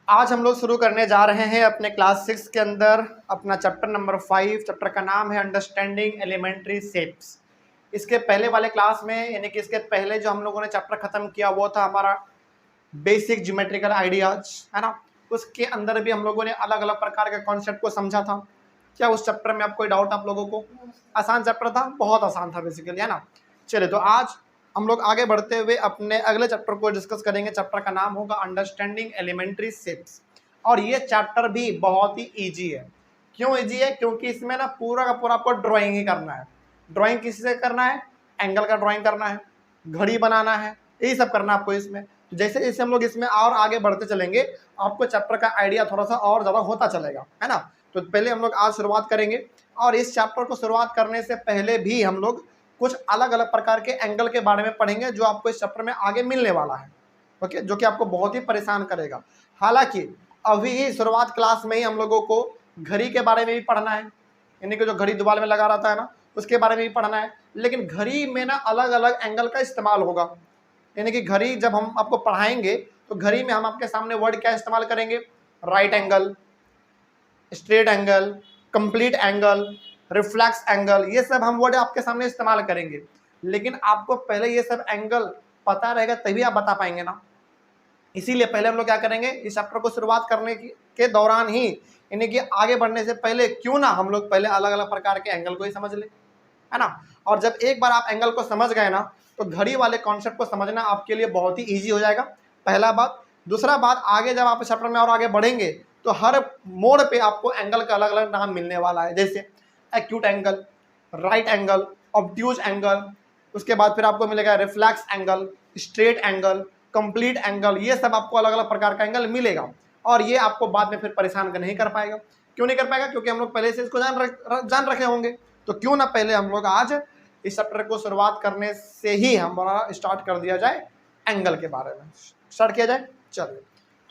आज हम लोग शुरू करने जा रहे हैं अपने क्लास 6 के अंदर अपना चैप्टर नंबर 5। चैप्टर का नाम है अंडरस्टैंडिंग एलिमेंट्री शेप्स। इसके पहले वाले क्लास में यानी कि इसके पहले जो हम लोगों ने चैप्टर खत्म किया वो था हमारा बेसिक ज्योमेट्रिकल आइडियाज, है ना। उसके अंदर भी हम लोगों ने अलग अलग प्रकार के कॉन्सेप्ट को समझा था। क्या उस चैप्टर में आप कोई डाउट आप लोगों को? आसान चैप्टर था, बहुत आसान था बेसिकली, है ना। चलिए तो आज हम लोग आगे बढ़ते हुए अपने अगले चैप्टर को डिस्कस करेंगे। चैप्टर का नाम होगा अंडरस्टैंडिंग एलिमेंट्री शेप्स। और ये चैप्टर भी बहुत ही इजी है। क्यों इजी है? क्योंकि इसमें ना पूरा का पूरा आपको ड्राइंग ही करना है। ड्राइंग किसी से करना है? एंगल का ड्राइंग करना है, घड़ी बनाना है, यही सब करना है आपको इसमें। तो जैसे जैसे हम लोग इसमें और आगे बढ़ते चलेंगे आपको चैप्टर का आइडिया थोड़ा सा और ज़्यादा होता चलेगा, है ना। तो पहले हम लोग आज शुरुआत करेंगे और इस चैप्टर को शुरुआत करने से पहले भी हम लोग कुछ अलग अलग प्रकार के एंगल के बारे में पढ़ेंगे जो आपको इस चैप्टर में आगे मिलने वाला है, ओके, जो कि आपको बहुत ही परेशान करेगा। हालांकि अभी ही शुरुआत क्लास में ही हम लोगों को घड़ी के बारे में भी पढ़ना है, यानी कि जो घड़ी दीवार में लगा रहता है ना उसके बारे में भी पढ़ना है। लेकिन घड़ी में ना अलग अलग एंगल का इस्तेमाल होगा, यानी कि घड़ी जब हम आपको पढ़ाएंगे तो घड़ी में हम आपके सामने वर्ड क्या इस्तेमाल करेंगे? Right angle, straight angle, complete angle, reflex angle, ये सब हम वर्ड आपके सामने इस्तेमाल करेंगे। लेकिन आपको पहले ये सब एंगल पता रहेगा तभी आप बता पाएंगे ना। इसीलिए पहले हम लोग क्या करेंगे, इस चैप्टर को शुरुआत करने के दौरान ही, यानी कि आगे बढ़ने से पहले क्यों ना हम लोग पहले अलग अलग प्रकार के एंगल को ही समझ ले, है ना। और जब एक बार आप एंगल को समझ गए ना तो घड़ी वाले कॉन्सेप्ट को समझना आपके लिए बहुत ही ईजी हो जाएगा, पहला बात। दूसरा बात, आगे जब आप इस चैप्टर में और आगे बढ़ेंगे तो हर मोड़ पे आपको एंगल का अलग अलग नाम मिलने वाला है, जैसे acute angle, right angle, obtuse angle, उसके बाद फिर आपको मिलेगा reflex angle, straight angle, complete angle, ये सब आपको अलग अलग प्रकार का एंगल मिलेगा। और ये आपको बाद में फिर परेशान नहीं कर पाएगा। क्यों नहीं कर पाएगा? क्योंकि हम लोग पहले से इसको जान रखे होंगे। तो क्यों ना पहले हम लोग आज इस चैप्टर को शुरुआत करने से ही हमारा स्टार्ट कर दिया जाए, एंगल के बारे में स्टार्ट किया जाए। चलिए,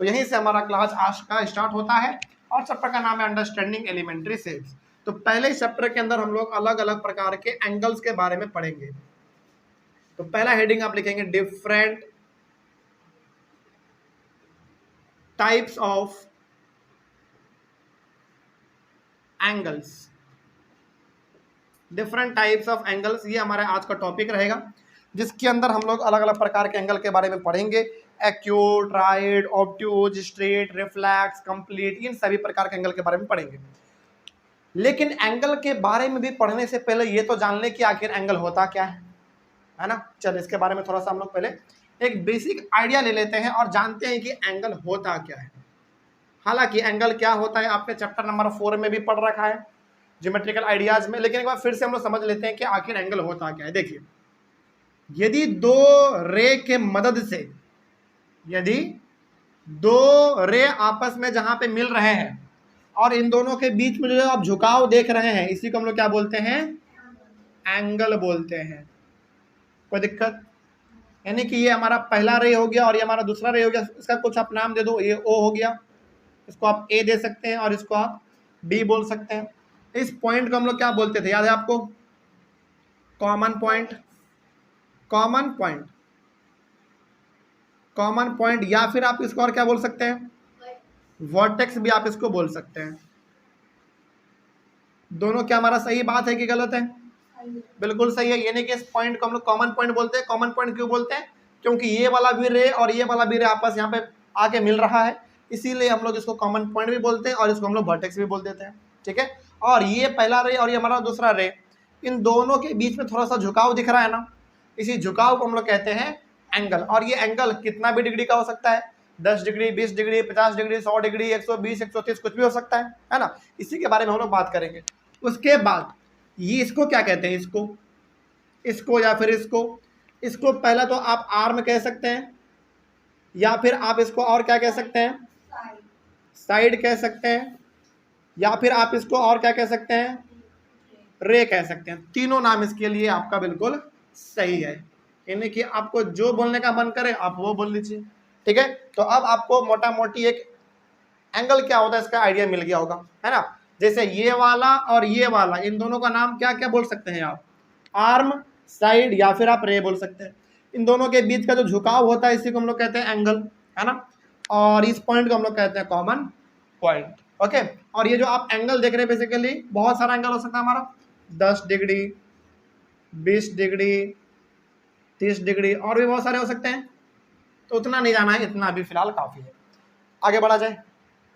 तो यहीं से हमारा क्लास आज का स्टार्ट होता है और चैप्टर का नाम है अंडरस्टैंडिंग एलिमेंट्री शेप्स। तो पहले इस चैप्टर के अंदर हम लोग अलग अलग प्रकार के एंगल्स के बारे में पढ़ेंगे। तो पहला हेडिंग आप लिखेंगे different types of angles. Different types of angles, ये हमारा आज का टॉपिक रहेगा, जिसके अंदर हम लोग अलग अलग प्रकार के एंगल के बारे में पढ़ेंगे। Acute, right, obtuse, straight, reflex, complete, इन सभी प्रकार के एंगल के बारे में पढ़ेंगे। लेकिन एंगल के बारे में भी पढ़ने से पहले ये तो जान ले कि आखिर एंगल होता क्या है ना। चल इसके बारे में थोड़ा सा हम लोग पहले एक बेसिक आइडिया ले लेते हैं और जानते हैं कि एंगल होता क्या है। हालांकि एंगल क्या होता है आपने चैप्टर नंबर 4 में भी पढ़ रखा है ज्योमेट्रिकल आइडियाज में, लेकिन एक बार फिर से हम लोग समझ लेते हैं कि आखिर एंगल होता क्या है। देखिए, यदि दो रे आपस में जहां पे मिल रहे हैं और इन दोनों के बीच में जो आप झुकाव देख रहे हैं, इसी को हम लोग क्या बोलते हैं? एंगल बोलते हैं। कोई दिक्कत? यानी कि ये हमारा पहला रे हो गया और ये हमारा दूसरा रे हो गया, इसका कुछ आप नाम दे दो। ये ओ हो गया, इसको आप ए दे सकते हैं और इसको आप बी बोल सकते हैं। इस पॉइंट को हम लोग क्या बोलते थे, याद है आपको? Common point, common point, common point, या फिर आप इसको और क्या बोल सकते हैं? वर्टेक्स भी आप इसको बोल सकते हैं। दोनों क्या हमारा सही बात है कि गलत है? बिल्कुल सही है। यानी कि इस पॉइंट को हम लोग कॉमन पॉइंट बोलते हैं। कॉमन पॉइंट क्यों बोलते हैं? क्योंकि ये वाला भी रे और ये वाला भी रे आपस यहाँ पे आके मिल रहा है, इसीलिए हम लोग इसको कॉमन पॉइंट भी बोलते हैं और इसको हम लोग वर्टेक्स भी बोल देते हैं, ठीक है। और ये पहला रे और ये हमारा दूसरा रे, इन दोनों के बीच में थोड़ा सा झुकाव दिख रहा है ना, इसी झुकाव को हम लोग कहते हैं एंगल। और ये एंगल कितना भी डिग्री का हो सकता है, 10 डिग्री, 20 डिग्री, 50 डिग्री, 100 डिग्री, 120, 130, कुछ भी हो सकता है ना। इसी के बारे में हम लोग बात करेंगे। उसके बाद ये इसको क्या कहते हैं? इसको या फिर इसको पहला तो आप आर्म कह सकते हैं, या फिर आप इसको और क्या कह सकते हैं? साइड कह सकते हैं, या फिर आप इसको और क्या कह सकते हैं? रे कह सकते हैं। तीनों नाम इसके लिए आपका बिल्कुल सही है, यानी कि आपको जो बोलने का मन करे आप वो बोल लीजिए, ठीक है। तो अब आपको मोटा मोटी एक एंगल क्या होता है इसका आइडिया मिल गया होगा, है ना। जैसे ये वाला और ये वाला, इन दोनों का नाम क्या क्या बोल सकते हैं आप? आर्म, साइड, या फिर आप रे बोल सकते हैं। इन दोनों के बीच का जो झुकाव होता है इसी को हम लोग कहते हैं एंगल, है ना। और इस पॉइंट को हम लोग कहते हैं कॉमन पॉइंट। ओके, और ये जो आप एंगल देख रहे हैं बेसिकली बहुत सारा एंगल हो सकता है हमारा, 10 डिग्री, 20 डिग्री, 30 डिग्री, और भी बहुत सारे हो सकते हैं। तो उतना नहीं जाना है, इतना अभी फिलहाल काफी है। आगे बढ़ा जाए।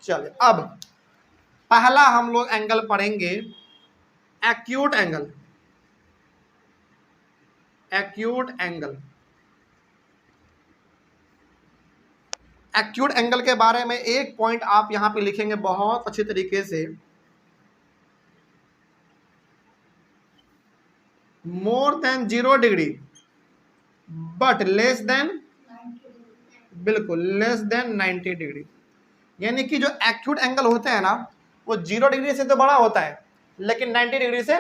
चलिए, अब पहला हम लोग एंगल पढ़ेंगे acute angle. Acute angle, acute angle के बारे में एक पॉइंट आप यहां पे लिखेंगे बहुत अच्छे तरीके से, more than 0 degree but less than, बिल्कुल लेस देन 90 डिग्री। यानी कि जो एक्यूट एंगल होते हैं ना, वो 0 डिग्री से तो बड़ा होता है लेकिन 90 डिग्री से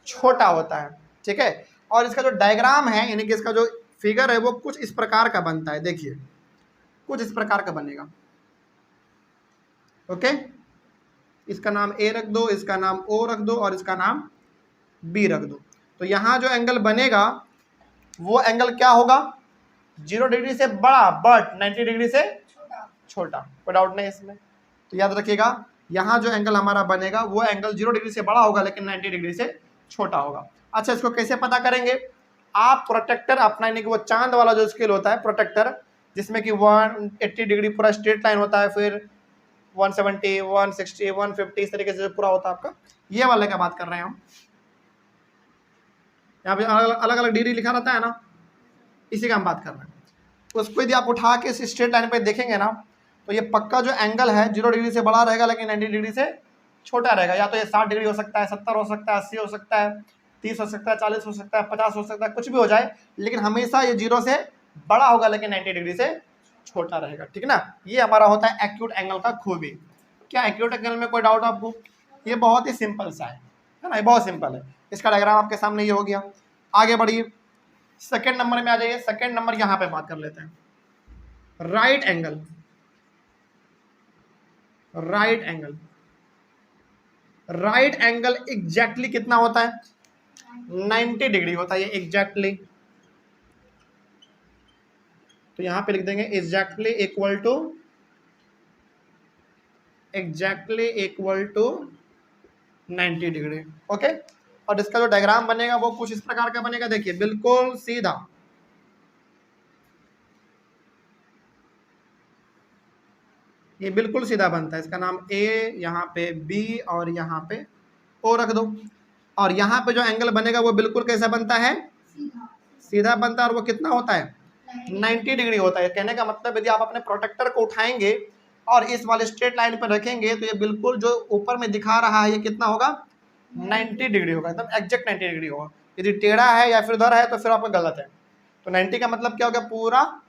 छोटा होता है। ठीक है, और इसका जो डायग्राम है यानी कि इसका जो फिगर है वो कुछ इस प्रकार का बनता है। देखिए कुछ इस प्रकार का बनेगा। ओके, इसका नाम ए रख दो, इसका नाम ओ रख दो और इसका नाम बी रख दो। तो यहाँ जो एंगल बनेगा वो एंगल क्या होगा, 0 डिग्री से बड़ा बट 90 डिग्री से छोटा। कोई डाउट नहीं इसमें। तो याद रखिएगा यहाँ जो एंगल हमारा बनेगा वो एंगल 0 डिग्री से बड़ा होगा लेकिन 90 डिग्री से छोटा होगा। अच्छा, इसको कैसे पता करेंगे, आप प्रोटेक्टर अपना यानी कि वो चांद वाला जो स्केल होता है प्रोटेक्टर, जिसमें कि 180 डिग्री पूरा स्ट्रेट लाइन होता है, फिर 170, 160, 150 इस तरीके से पूरा होता है आपका, ये वाले का बात कर रहे हैं हम। यहाँ पे अलग अलग डिग्री लिखा रहता है ना, इसी का हम बात कर रहे हैं। उसको यदि आप उठा के इस स्ट्रेट लाइन पे देखेंगे ना, तो ये पक्का जो एंगल है 0 डिग्री से बड़ा रहेगा लेकिन 90 डिग्री से छोटा रहेगा। या तो ये 60 डिग्री हो सकता है, 70 हो सकता है, 80 हो सकता है, 30 हो सकता है, 40 हो सकता है, 50 हो सकता है, कुछ भी हो जाए, लेकिन हमेशा ये 0 से बड़ा होगा लेकिन 90 डिग्री से छोटा रहेगा। ठीक ना, ये हमारा होता है एक्यूट एंगल का खूबी। क्या एक्यूट एंगल में कोई डाउट आपको? ये बहुत ही सिंपल सा है ना, ये बहुत सिंपल है। इसका डायग्राम आपके सामने ये हो गया। आगे बढ़िए, सेकेंड नंबर में आ जाइए। सेकेंड नंबर यहाँ पे बात कर लेते हैं right angle. Right angle, right angle exactly कितना होता है, 90 डिग्री होता है ये एग्जैक्टली। तो यहां पे लिख देंगे exactly equal to, exactly equal to 90 degree. Okay, और इसका जो डायग्राम बनेगा वो कुछ इस प्रकार का बनेगा। देखिए बिल्कुल सीधा, ये बिल्कुल सीधा बनता है। इसका नाम ए, यहाँ पे बी और यहाँ पे ओ रख दो। और यहाँ पे जो एंगल बनेगा वो बिल्कुल कैसा बनता है, सीधा बनता है। और वो कितना होता है, 90 डिग्री होता है। कहने का मतलब यदि आप अपने प्रोटेक्टर को उठाएंगे और इस वाले स्ट्रेट लाइन पर रखेंगे तो ये बिल्कुल जो ऊपर में दिखा रहा है ये कितना होगा, 90 डिग्री होगा, एकदम एग्जैक्ट 90 डिग्री होगा। यदि टेढ़ा है या फिर उधर है तो फिर आपका गलत है। तो 90 का मतलब क्या हो गया, पूरा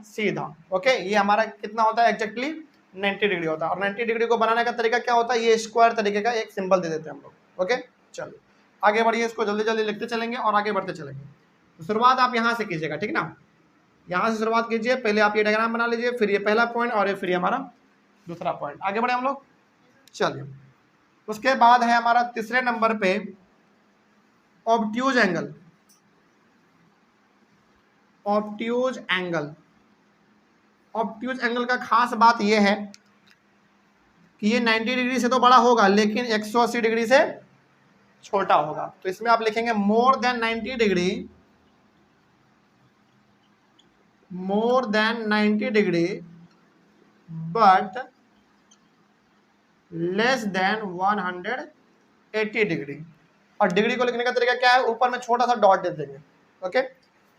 सीधा। ओके, ये हमारा कितना होता है, एग्जैक्टली 90 डिग्री होता है। और 90 डिग्री को बनाने का तरीका क्या होता है, ये स्क्वायर तरीके का एक सिंबल दे देते हैं हम लोग। ओके, चलिए आगे बढ़िए, इसको जल्दी जल्दी लिखते चलेंगे और आगे बढ़ते चलेंगे। तो शुरुआत आप यहाँ से कीजिएगा, ठीक ना, यहाँ से शुरुआत कीजिए। पहले आप ये डायग्राम बना लीजिए, फिर ये पहला पॉइंट और ये फिर हमारा दूसरा पॉइंट। आगे बढ़े हम लोग। चलिए, उसके बाद है हमारा तीसरे नंबर पे obtuse angle. Obtuse angle, obtuse angle का खास बात यह है कि ये 90 डिग्री से तो बड़ा होगा लेकिन 180 डिग्री से छोटा होगा। तो इसमें आप लिखेंगे more than 90 degree, more than 90 degree but less than 180 degree. और डिग्री को लिखने का तरीका क्या है, ऊपर में छोटा सा डॉट दे देंगे। ओके,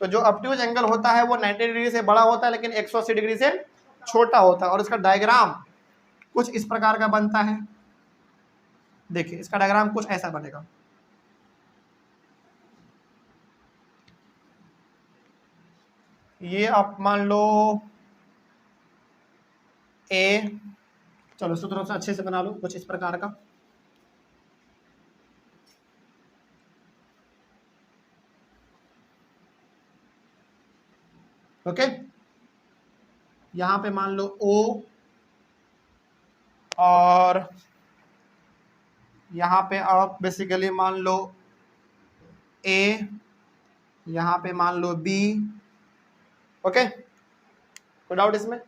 तो जो ऑब्ट्यूज एंगल होता है वो 90 डिग्री से बड़ा होता है लेकिन 180 डिग्री से छोटा होता है। और इसका डायग्राम कुछ इस प्रकार का बनता है। देखिए इसका डायग्राम कुछ ऐसा बनेगा। ये आप मान लो ए, चलो इसको थोड़ा सा अच्छे से बना लो कुछ इस प्रकार का। ओके, यहां पे मान लो ओ और यहाँ पे आप बेसिकली मान लो ए, यहाँ पे मान लो बी। ओके, कोई डाउट इसमें?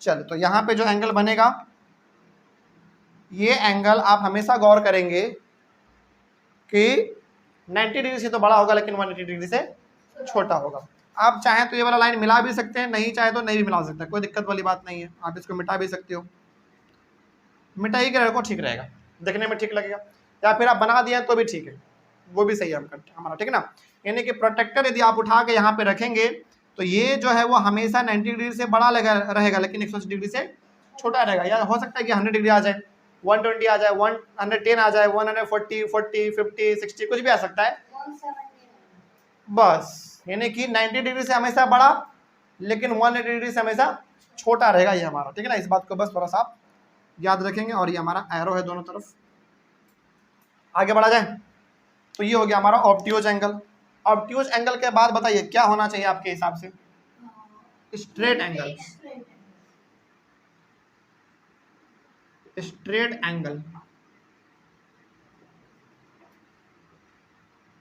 चलो तो यहाँ पे जो एंगल बनेगा, ये एंगल आप हमेशा गौर करेंगे कि 90 डिग्री से तो बड़ा होगा लेकिन 180 डिग्री से छोटा होगा। आप चाहें तो ये वाला लाइन मिला भी सकते हैं, नहीं चाहे तो नहीं भी मिला सकते, कोई दिक्कत वाली बात नहीं है। आप इसको मिटा भी सकते हो, मिटाई के रखो, ठीक रहेगा, देखने में ठीक लगेगा। या फिर आप बना दिए तो भी ठीक है, वो भी सही है हमारा, ठीक है ना। यानी कि प्रोटेक्टर यदि आप उठा के यहाँ पे रखेंगे तो ये जो है वो हमेशा 90 डिग्री से बड़ा रहेगा लेकिन 180 डिग्री से छोटा रहेगा। या हो सकता है कि 100 डिग्री आ जाए, 120 आ जाए, 110 आ जाए, 140, 40, 50, 60 कुछ भी आ सकता है बस। यानी कि 90 डिग्री से हमेशा बड़ा लेकिन 180 डिग्री से हमेशा छोटा रहेगा ये हमारा, ठीक है ना। इस बात को बस थोड़ा सा आप याद रखेंगे। और ये हमारा एरो है दोनों तरफ। आगे बढ़ा जाए तो ये हो गया हमारा ऑब्ट्यूज एंगल। ऑब्ट्यूज एंगल के बाद बताइए क्या होना चाहिए आपके हिसाब से? Straight angle. Straight angle,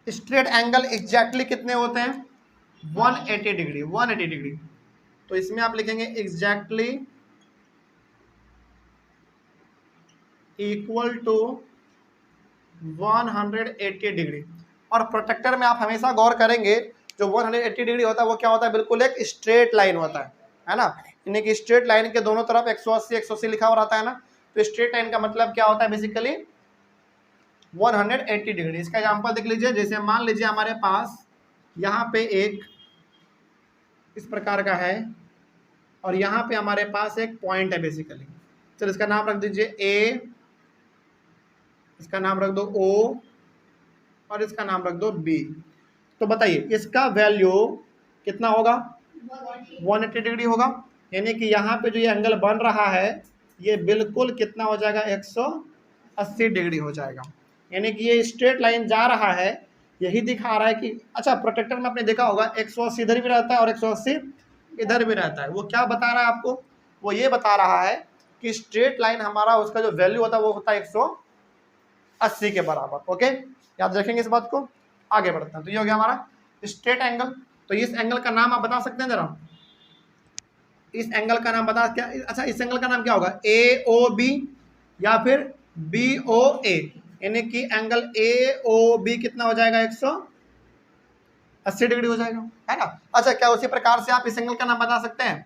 straight angle exactly कितने होते हैं? 180 डिग्री। 180 डिग्री, तो इसमें आप लिखेंगे एग्जैक्टली इक्वल टू 180 डिग्री। और प्रोटेक्टर में आप हमेशा गौर करेंगे जो 180 डिग्री होता है वो क्या होता है? बिल्कुल एक स्ट्रेट लाइन होता है ना। यानी कि स्ट्रेट लाइन के दोनों तरफ 180 180 लिखा हुआ रहता है ना। तो स्ट्रेट लाइन का मतलब क्या होता है? Basically 180 degree. इसका एग्जांपल देख लीजिए, जैसे मान लीजिए हमारे पास यहाँ पे एक इस प्रकार का है और यहाँ पे हमारे पास एक पॉइंट है बेसिकली। चलो इसका नाम रख दीजिए ए, इसका नाम रख दो ओ और इसका नाम रख दो बी। तो बताइए इसका वैल्यू कितना होगा? 180 डिग्री होगा। यानी कि यहाँ पे जो ये एंगल बन रहा है ये बिल्कुल कितना हो जाएगा? 180 डिग्री हो जाएगा। यानी कि ये स्ट्रेट लाइन जा रहा है, यही दिखा रहा है कि अच्छा प्रोटेक्टर में आपने देखा होगा 180 इधर भी रहता है और 180 इधर भी रहता है। वो क्या बता रहा है आपको? वो ये बता रहा है कि स्ट्रेट लाइन हमारा उसका जो वैल्यू होता है वो होता है 180 के बराबर। ओके, याद रखेंगे इस बात को। आगे बढ़ते हैं। तो ये हो गया हमारा स्ट्रेट एंगल। तो इस एंगल का नाम आप बता सकते हैं जरा? इस एंगल का नाम बता क्या? अच्छा इस एंगल का नाम क्या होगा? ए ओ बी या फिर बी ओ ए। यानी कि एंगल ए ओ बी कितना हो जाएगा? 180 डिग्री हो जाएगा, है ना। अच्छा क्या उसी प्रकार से आप इस एंगल का नाम बता सकते हैं?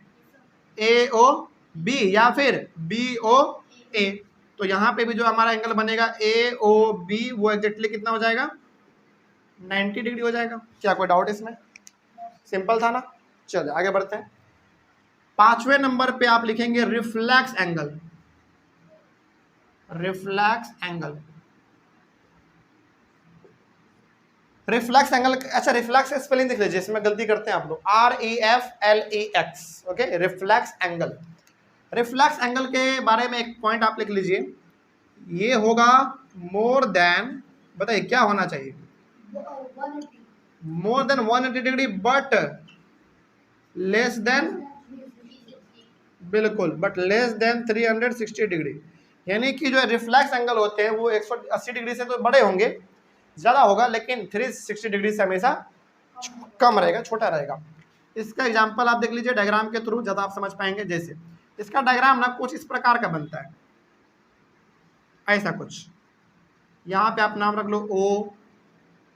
ए ओ बी या फिर बी ओ ए। तो यहाँ पे भी जो हमारा एंगल बनेगा ए ओ बी वो एग्जैक्टली कितना हो जाएगा? 90 डिग्री हो जाएगा। क्या कोई डाउट इसमें? सिंपल था ना। चलिए आगे बढ़ते हैं। 5वें नंबर पे आप लिखेंगे reflex angle. Reflex angle, reflex angle. अच्छा रिफ्लेक्स स्पेलिंग देख लीजिए, इसमें गलती करते हैं आप लोग। REFLEX। Okay, reflex angle. Reflex angle के बारे में एक पॉइंट आप लिख लीजिए, ये होगा मोर देन, बताइए क्या होना चाहिए? More than 180 degree but less than, बिल्कुल, बट लेस देन 360 डिग्री। यानी कि जो रिफ्लेक्स एंगल होते हैं वो 180 डिग्री से तो बड़े होंगे, ज़्यादा होगा, लेकिन 360 डिग्री से हमेशा कम रहेगा, छोटा रहेगा। इसका एग्जांपल आप देख लीजिए डायग्राम के थ्रू, ज़्यादा आप समझ पाएंगे। जैसे इसका डायग्राम ना कुछ इस प्रकार का बनता है, ऐसा कुछ। यहाँ पे आप नाम रख लो ओ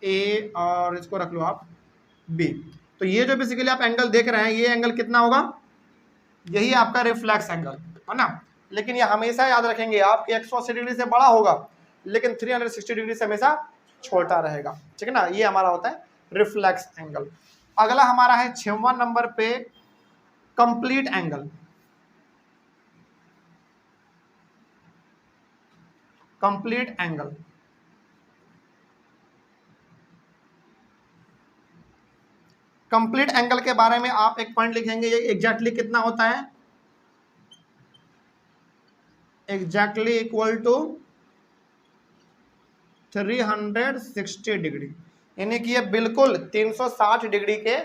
ए और इसको रख लो आप बी। तो ये जो बेसिकली आप एंगल देख रहे हैं ये एंगल कितना होगा? यही आपका रिफ्लेक्स एंगल है ना। लेकिन ये हमेशा याद रखेंगे आप कि 180 डिग्री से बड़ा होगा लेकिन 360 डिग्री से हमेशा छोटा रहेगा, ठीक है ना। ये हमारा होता है रिफ्लेक्स एंगल। अगला हमारा है 6वां नंबर पे complete angle. Complete angle, complete angle के बारे में आप एक पॉइंट लिखेंगे, ये एग्जैक्टली कितना होता है? Exactly equal to 360 degree. यानी कि ये बिल्कुल 360 डिग्री के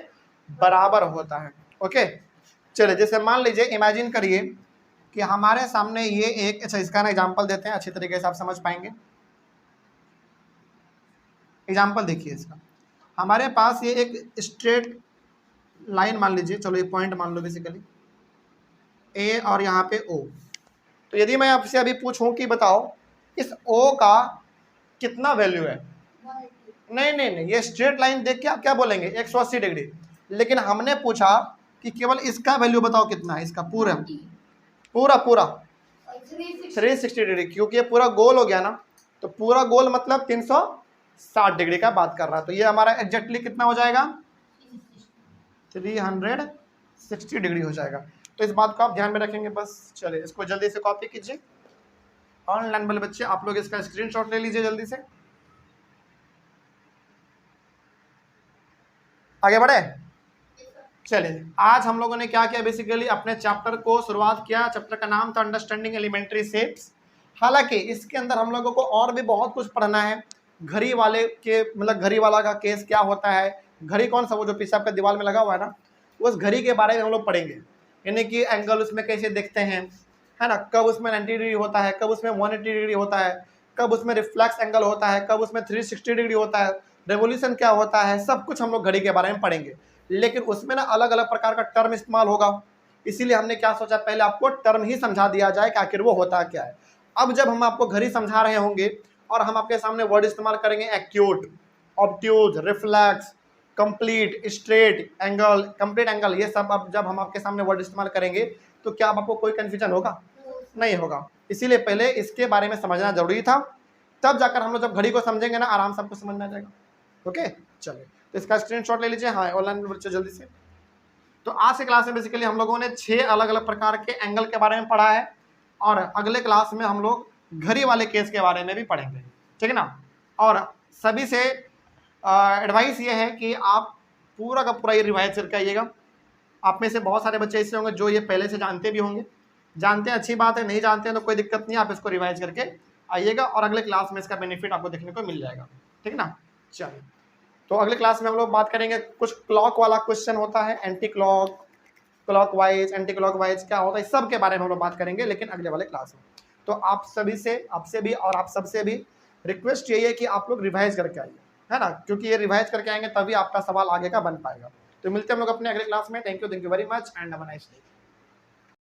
बराबर होता है। ओके, चलिए जैसे मान लीजिए, इमेजिन करिए कि हमारे सामने ये एक, अच्छा इसका ना एग्जांपल देते हैं, अच्छी तरीके से आप समझ पाएंगे। एग्जांपल देखिए इसका, हमारे पास ये एक स्ट्रेट लाइन मान लीजिए, चलो ये पॉइंट मान लो बेसिकली, ए और यहाँ पे ओ। तो यदि मैं आपसे अभी पूछूं कि बताओ इस ओ का कितना वैल्यू है, नहीं नहीं नहीं, ये स्ट्रेट लाइन देख के आप क्या बोलेंगे 180 डिग्री, लेकिन हमने पूछा कि केवल इसका वैल्यू बताओ कितना है, इसका पूरा पूरा पूरा 360 डिग्री, क्योंकि ये पूरा गोल हो गया ना, तो पूरा गोल मतलब 360 डिग्री का बात कर रहा है। तो ये हमारा एग्जैक्टली कितना हो जाएगा 360 डिग्री हो जाएगा। तो इस बात को आप ध्यान में रखेंगे बस। चलिए इसको जल्दी से कॉपी कीजिए, ऑनलाइन वाले बच्चे आप लोग इसका स्क्रीनशॉट ले लीजिए जल्दी से। आगे बढ़े। चलिए आज हम लोगों ने क्या किया, बेसिकली अपने चैप्टर को शुरुआत किया। चैप्टर का नाम था अंडरस्टैंडिंग एलिमेंट्री शेप्स। हालांकि इसके अंदर हम लोगों को और भी बहुत कुछ पढ़ना है। घड़ी वाले के मतलब घड़ी वाला का केस क्या होता है, घड़ी कौन सा वो जो पीछे आपका दीवार में लगा हुआ है ना, उस घड़ी के बारे में हम लोग पढ़ेंगे, यानी कि एंगल उसमें कैसे दिखते हैं, है ना, कब उसमें 90 डिग्री होता है, कब उसमें 180 डिग्री होता है, कब उसमें रिफ्लेक्स एंगल होता है, कब उसमें 360 डिग्री होता है, रेवोल्यूशन क्या होता है, सब कुछ हम लोग घड़ी के बारे में पढ़ेंगे। लेकिन उसमें ना अलग अलग प्रकार का टर्म इस्तेमाल होगा, इसीलिए हमने क्या सोचा पहले आपको टर्म ही समझा दिया जाए कि आखिर वो होता क्या है। अब जब हम आपको घड़ी समझा रहे होंगे और हम आपके सामने वर्ड इस्तेमाल करेंगे acute, obtuse, reflex, complete, straight angle, complete angle, ये सब अब जब हम आपके सामने वर्ड इस्तेमाल करेंगे तो क्या आपको कोई कंफ्यूजन होगा? नहीं होगा। इसीलिए पहले इसके बारे में समझना जरूरी था, तब जाकर हम लोग जब घड़ी को समझेंगे ना आराम से आपको समझ में आ जाएगा। ओके चलिए तो इसका स्क्रीनशॉट ले लीजिए। हाँ ऑनलाइन बच्चे जल्दी से। तो आज के क्लास में बेसिकली हम लोगों ने 6 अलग अलग प्रकार के एंगल के बारे में पढ़ा है, और अगले क्लास में हम लोग घड़ी वाले केस के बारे में भी पढ़ेंगे, ठीक है ना। और सभी से एडवाइस ये है कि आप पूरा का पूरा ये रिवाइज करके आइएगा। आप में से बहुत सारे बच्चे ऐसे होंगे जो ये पहले से जानते भी होंगे, जानते हैं अच्छी बात है, नहीं जानते हैं तो कोई दिक्कत नहीं, आप इसको रिवाइज करके आइएगा और अगले क्लास में इसका बेनिफिट आपको देखने को मिल जाएगा, ठीक है ना। चलिए तो अगले क्लास में हम लोग बात करेंगे, कुछ क्लॉक वाला क्वेश्चन होता है, anti clock, clockwise, anti clockwise क्या होता है, इस सब के बारे में हम लोग बात करेंगे, लेकिन अगले वाले क्लास में। तो आप सभी से, आपसे भी और आप सबसे भी रिक्वेस्ट यही है कि आप लोग रिवाइज करके आइए, है ना, क्योंकि ये रिवाइज करके आएंगे तभी आपका सवाल आगे का बन पाएगा। तो मिलते हैं हम लोग अपने अगले क्लास में। Thank you very much and have a nice day.